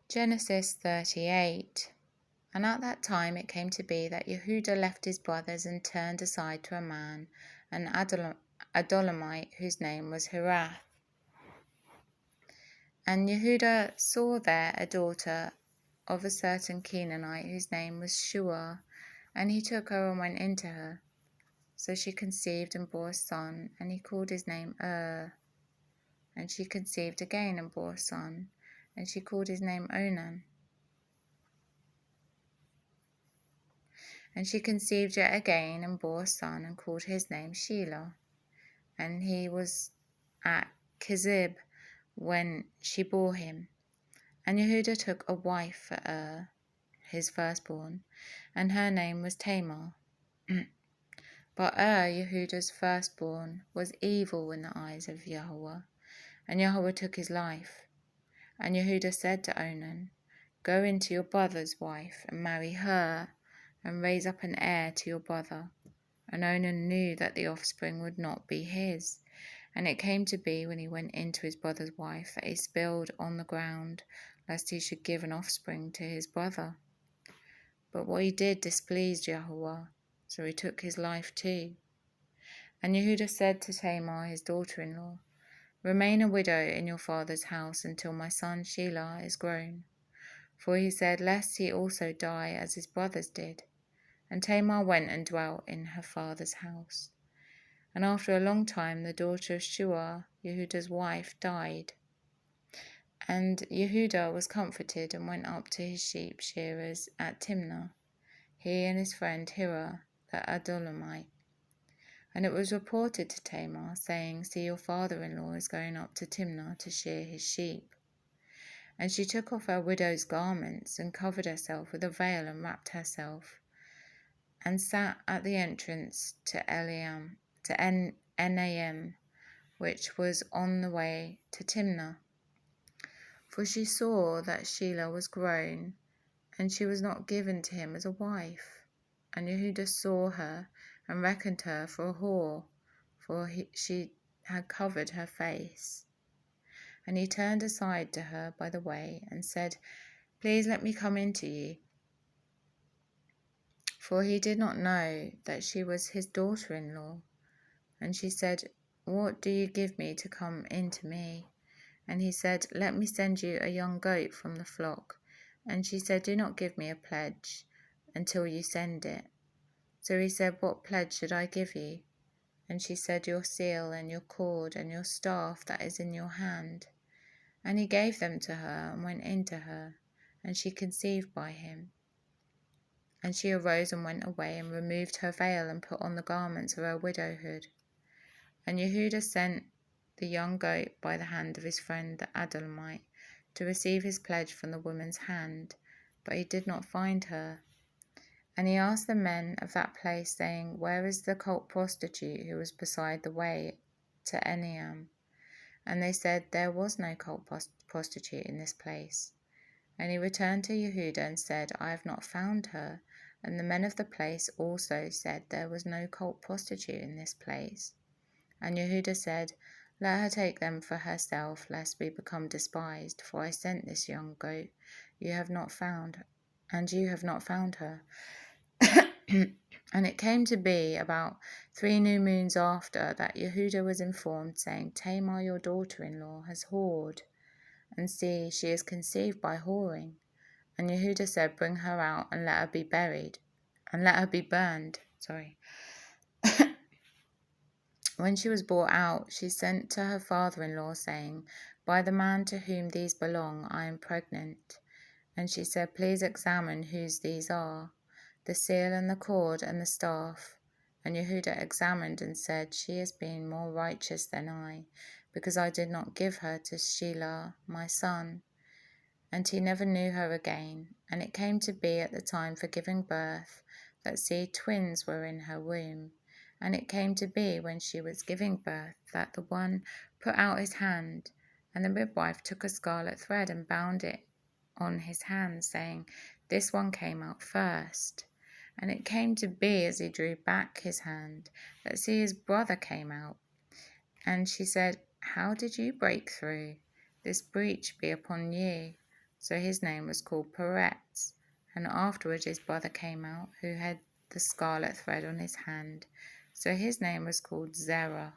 Genesis 38. And at that time it came to be that Yehudah left his brothers and turned aside to a man, an Adulamite, whose name was Hirath. And Yehudah saw there a daughter of a certain Canaanite, whose name was Shua, and he took her and went into her. So she conceived and bore a son, and he called his name And she conceived again and bore a son, and she called his name Onan. And she conceived yet again and bore a son, and called his name Shelah. And he was at Kezib when she bore him. And Yehudah took a wife for his firstborn, and her name was Tamar. But Yehudah's firstborn, was evil in the eyes of Yahweh, and Yahweh took his life. And Yehudah said to Onan, Go into your brother's wife, and marry her, and raise up an heir to your brother. And Onan knew that the offspring would not be his. And it came to be, when he went into his brother's wife, that he spilled on the ground, lest he should give an offspring to his brother. But what he did displeased Yahweh, so he took his life too. And Yehudah said to Tamar, his daughter-in-law, Remain a widow in your father's house until my son Shelah is grown. For he said, Lest he also die as his brothers did. And Tamar went and dwelt in her father's house. And after a long time the daughter of Shua, Yehudah's wife, died. And Yehudah was comforted and went up to his sheep shearers at Timnah, he and his friend Hirah the Adulamite. And it was reported to Tamar, saying, See, your father-in-law is going up to Timnah to shear his sheep. And she took off her widow's garments, and covered herself with a veil, and wrapped herself, and sat at the entrance to Enaim, which was on the way to Timnah. For she saw that Shelah was grown, and she was not given to him as a wife. And Yehudah saw her, and reckoned her for a whore, for she had covered her face. And he turned aside to her by the way, and said, Please let me come in to you. For he did not know that she was his daughter-in-law. And she said, What do you give me to come in to me? And he said, Let me send you a young goat from the flock. And she said, Do not give me a pledge until you send it. So he said, What pledge should I give you? And she said, Your seal and your cord and your staff that is in your hand. And he gave them to her and went in to her, and she conceived by him. And she arose and went away, and removed her veil, and put on the garments of her widowhood. And Yehudah sent the young goat by the hand of his friend the Adulamite to receive his pledge from the woman's hand, but he did not find her. And he asked the men of that place, saying, Where is the cult prostitute who was beside the way to Enaim? And they said, There was no cult prostitute in this place. And he returned to Yehudah and said, I have not found her. And the men of the place also said, There was no cult prostitute in this place. And Yehudah said, Let her take them for herself, lest we become despised. For I sent this young goat, you have not found her. And it came to be about 3 new moons after that Yehudah was informed, saying, Tamar, your daughter-in-law, has whored, and see, she is conceived by whoring. And Yehudah said, Bring her out, and let her be burned. When she was brought out, she sent to her father-in-law, saying, By the man to whom these belong, I am pregnant. And she said, Please examine whose these are, the seal and the cord and the staff. And Yehudah examined and said, She has been more righteous than I, because I did not give her to Shelah my son. And he never knew her again. And it came to be at the time for giving birth, that see, twins were in her womb. And it came to be when she was giving birth, that the one put out his hand, and the midwife took a scarlet thread and bound it on his hand, saying, This one came out first. And it came to be, as he drew back his hand, that see, his brother came out. And she said, How did you break through? This breach be upon you. so his name was called Peretz. And afterwards his brother came out, who had the scarlet thread on his hand, so his name was called Zerah.